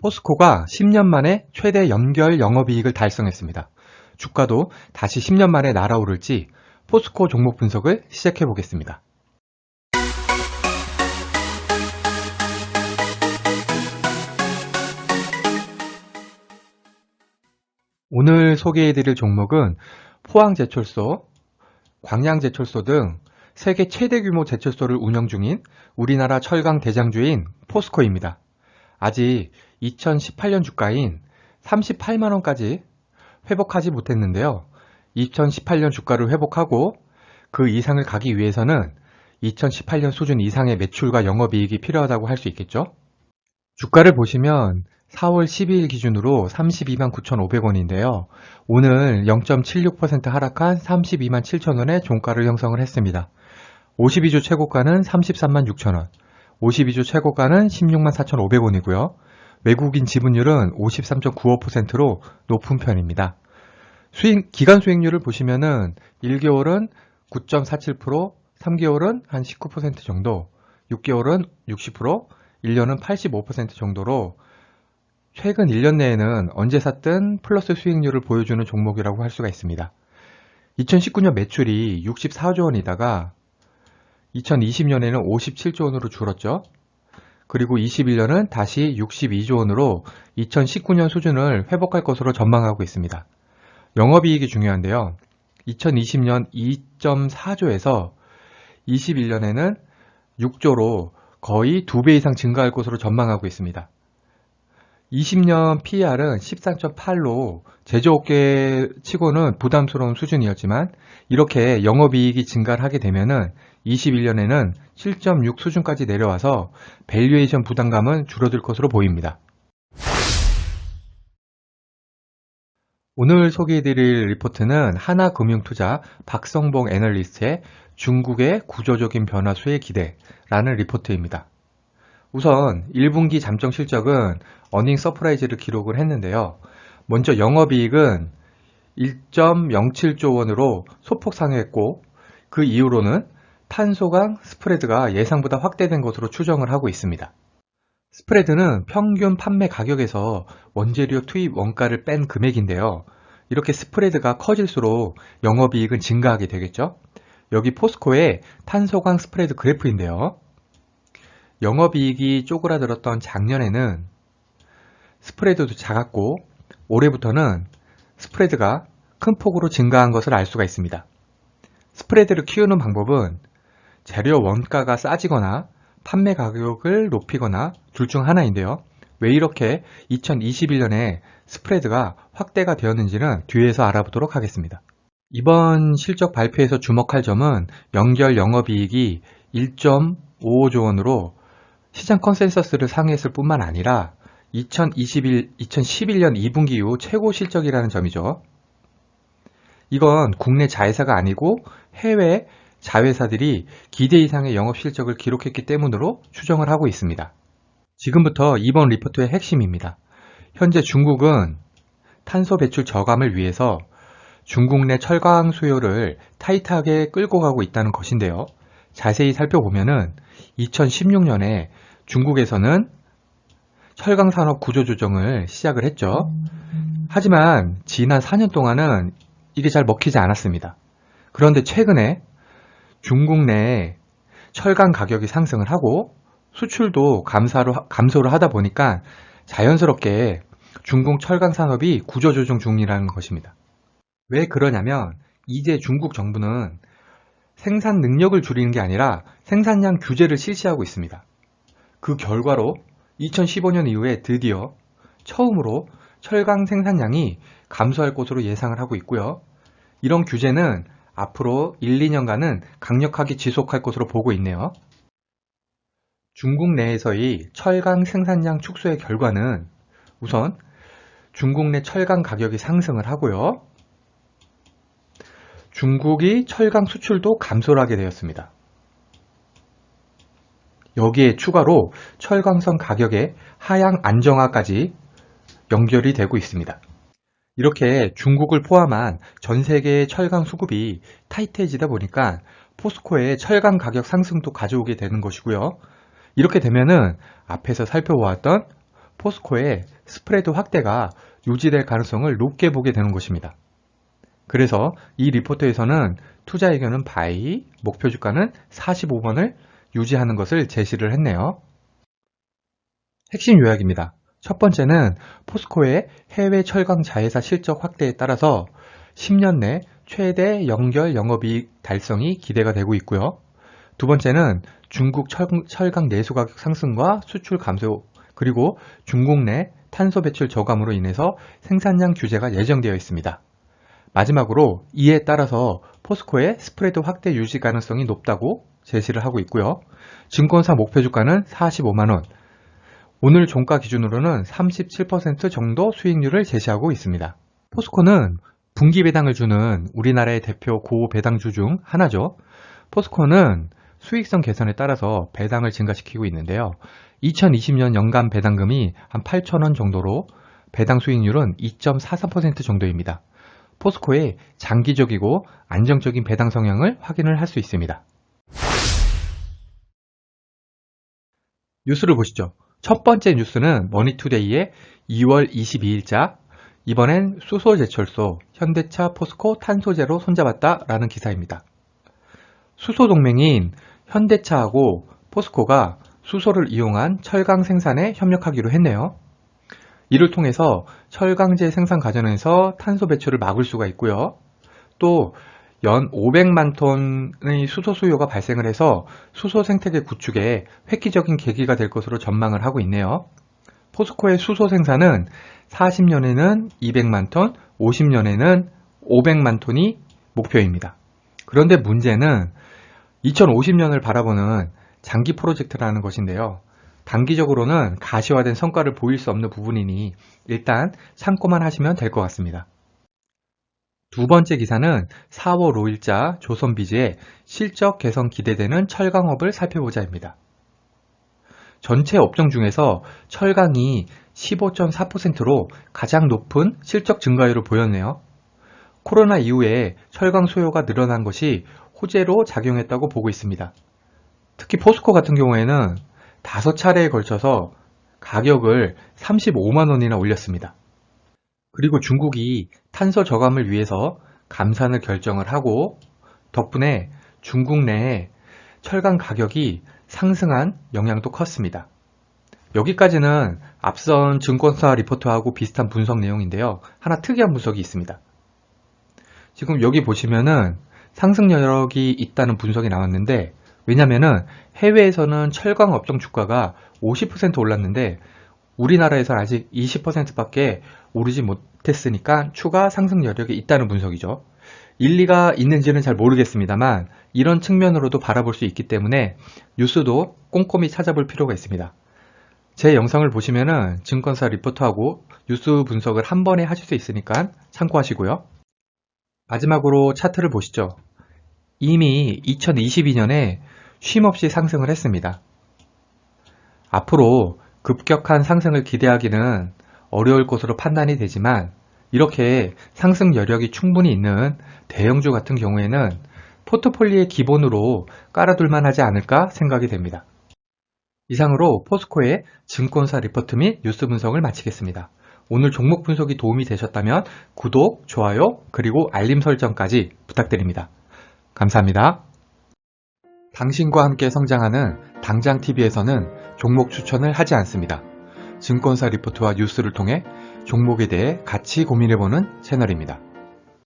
포스코가 10년 만에 최대 연결 영업이익을 달성했습니다. 주가도 다시 10년 만에 날아오를지 포스코 종목 분석을 시작해 보겠습니다. 오늘 소개해드릴 종목은 포항제철소, 광양제철소 등 세계 최대 규모 제철소를 운영 중인 우리나라 철강 대장주인 포스코입니다. 아직 2018년 주가인 38만원까지 회복하지 못했는데요. 2018년 주가를 회복하고 그 이상을 가기 위해서는 2018년 수준 이상의 매출과 영업이익이 필요하다고 할 수 있겠죠. 주가를 보시면 4월 12일 기준으로 32만 9,500원인데요. 오늘 0.76% 하락한 32만 7천원의 종가를 형성을 했습니다. 52주 최고가는 33만 6천원, 52주 최고가는 16만 4,500원이고요. 외국인 지분율은 53.95%로 높은 편입니다. 기간 수익률을 보시면은 1개월은 9.47%, 3개월은 한 19% 정도, 6개월은 60%, 1년은 85% 정도로 최근 1년 내에는 언제 샀든 플러스 수익률을 보여주는 종목이라고 할 수가 있습니다. 2019년 매출이 64조 원이다가 2020년에는 57조 원으로 줄었죠. 그리고 21년은 다시 62조 원으로 2019년 수준을 회복할 것으로 전망하고 있습니다. 영업이익이 중요한데요. 2020년 2.4조에서 21년에는 6조로 거의 2배 이상 증가할 것으로 전망하고 있습니다. 20년 PER은 13.8로 제조업계 치고는 부담스러운 수준이었지만 이렇게 영업이익이 증가를 하게 되면은 21년에는 7.6 수준까지 내려와서 밸류에이션 부담감은 줄어들 것으로 보입니다. 오늘 소개해드릴 리포트는 하나금융투자 박성봉 애널리스트의 중국의 구조적인 변화 수혜 기대라는 리포트입니다. 우선 1분기 잠정 실적은 어닝 서프라이즈를 기록을 했는데요. 먼저 영업이익은 1.07조 원으로 소폭 상회했고 그 이후로는 탄소강 스프레드가 예상보다 확대된 것으로 추정을 하고 있습니다. 스프레드는 평균 판매 가격에서 원재료 투입 원가를 뺀 금액인데요. 이렇게 스프레드가 커질수록 영업이익은 증가하게 되겠죠. 여기 포스코의 탄소강 스프레드 그래프인데요. 영업이익이 쪼그라들었던 작년에는 스프레드도 작았고 올해부터는 스프레드가 큰 폭으로 증가한 것을 알 수가 있습니다. 스프레드를 키우는 방법은 재료 원가가 싸지거나 판매 가격을 높이거나 둘 중 하나인데요. 왜 이렇게 2021년에 스프레드가 확대가 되었는지는 뒤에서 알아보도록 하겠습니다. 이번 실적 발표에서 주목할 점은 연결 영업이익이 1.55조 원으로 시장 컨센서스를 상회했을 뿐만 아니라 2011년 2분기 이후 최고 실적이라는 점이죠. 이건 국내 자회사가 아니고 해외 자회사들이 기대 이상의 영업 실적을 기록했기 때문으로 추정을 하고 있습니다. 지금부터 이번 리포트의 핵심입니다. 현재 중국은 탄소 배출 저감을 위해서 중국 내 철강 수요를 타이트하게 끌고 가고 있다는 것인데요. 자세히 살펴보면은 2016년에 중국에서는 철강 산업 구조 조정을 시작을 했죠. 하지만 지난 4년 동안은 이게 잘 먹히지 않았습니다. 그런데 최근에 중국 내에 철강 가격이 상승을 하고 수출도 감소를 하다 보니까 자연스럽게 중국 철강 산업이 구조 조정 중이라는 것입니다. 왜 그러냐면 이제 중국 정부는 생산 능력을 줄이는 게 아니라 생산량 규제를 실시하고 있습니다. 그 결과로 2015년 이후에 드디어 처음으로 철강 생산량이 감소할 것으로 예상을 하고 있고요. 이런 규제는 앞으로 1, 2년간은 강력하게 지속할 것으로 보고 있네요. 중국 내에서의 철강 생산량 축소의 결과는 우선 중국 내 철강 가격이 상승을 하고요. 중국이 철강 수출도 감소를 하게 되었습니다. 여기에 추가로 철강선 가격의 하향 안정화까지 연결이 되고 있습니다. 이렇게 중국을 포함한 전 세계의 철강 수급이 타이트해지다 보니까 포스코의 철강 가격 상승도 가져오게 되는 것이고요. 이렇게 되면은 앞에서 살펴보았던 포스코의 스프레드 확대가 유지될 가능성을 높게 보게 되는 것입니다. 그래서 이 리포트에서는 투자 의견은 바이, 목표 주가는 45원을 유지하는 것을 제시를 했네요. 핵심 요약입니다. 첫 번째는 포스코의 해외 철강 자회사 실적 확대에 따라서 10년 내 최대 연결 영업이익 달성이 기대가 되고 있고요. 두 번째는 중국 철강 내수 가격 상승과 수출 감소, 그리고 중국 내 탄소 배출 저감으로 인해서 생산량 규제가 예정되어 있습니다. 마지막으로 이에 따라서 포스코의 스프레드 확대 유지 가능성이 높다고 제시를 하고 있고요. 증권사 목표 주가는 45만원, 오늘 종가 기준으로는 37% 정도 수익률을 제시하고 있습니다. 포스코는 분기 배당을 주는 우리나라의 대표 고배당주 중 하나죠. 포스코는 수익성 개선에 따라서 배당을 증가시키고 있는데요. 2020년 연간 배당금이 한 8,000원 정도로 배당 수익률은 2.43% 정도입니다. 포스코의 장기적이고 안정적인 배당 성향을 확인을 할 수 있습니다. 뉴스를 보시죠. 첫 번째 뉴스는 머니투데이의 2월 22일자 이번엔 수소제철소, 현대차, 포스코 탄소제로 손잡았다 라는 기사입니다. 수소동맹인 현대차하고 포스코가 수소를 이용한 철강 생산에 협력하기로 했네요. 이를 통해서 철강제 생산 과정에서 탄소 배출을 막을 수가 있고요. 또 연 500만 톤의 수소 수요가 발생을 해서 수소 생태계 구축에 획기적인 계기가 될 것으로 전망을 하고 있네요. 포스코의 수소 생산은 40년에는 200만 톤, 50년에는 500만 톤이 목표입니다. 그런데 문제는 2050년을 바라보는 장기 프로젝트라는 것인데요. 단기적으로는 가시화된 성과를 보일 수 없는 부분이니 일단 참고만 하시면 될 것 같습니다. 두 번째 기사는 4월 5일자 조선비즈의 실적 개선 기대되는 철강업을 살펴보자입니다. 전체 업종 중에서 철강이 15.4%로 가장 높은 실적 증가율을 보였네요. 코로나 이후에 철강 수요가 늘어난 것이 호재로 작용했다고 보고 있습니다. 특히 포스코 같은 경우에는 5차례에 걸쳐서 가격을 35만 원이나 올렸습니다. 그리고 중국이 탄소 저감을 위해서 감산을 결정을 하고 덕분에 중국 내에 철강 가격이 상승한 영향도 컸습니다. 여기까지는 앞선 증권사 리포트하고 비슷한 분석 내용인데요. 하나 특이한 분석이 있습니다. 지금 여기 보시면은 상승 여력이 있다는 분석이 나왔는데 왜냐면은 해외에서는 철강 업종 주가가 50% 올랐는데 우리나라에서는 아직 20%밖에 오르지 못했으니까 추가 상승 여력이 있다는 분석이죠. 일리가 있는지는 잘 모르겠습니다만 이런 측면으로도 바라볼 수 있기 때문에 뉴스도 꼼꼼히 찾아볼 필요가 있습니다. 제 영상을 보시면은 증권사 리포트하고 뉴스 분석을 한 번에 하실 수 있으니까 참고하시고요. 마지막으로 차트를 보시죠. 이미 2022년에 쉼없이 상승을 했습니다. 앞으로 급격한 상승을 기대하기는 어려울 것으로 판단이 되지만 이렇게 상승 여력이 충분히 있는 대형주 같은 경우에는 포트폴리오의 기본으로 깔아둘만 하지 않을까 생각이 됩니다. 이상으로 포스코의 증권사 리포트 및 뉴스 분석을 마치겠습니다. 오늘 종목 분석이 도움이 되셨다면 구독, 좋아요, 그리고 알림 설정까지 부탁드립니다. 감사합니다. 당신과 함께 성장하는 당장TV에서는 종목 추천을 하지 않습니다. 증권사 리포트와 뉴스를 통해 종목에 대해 같이 고민해보는 채널입니다.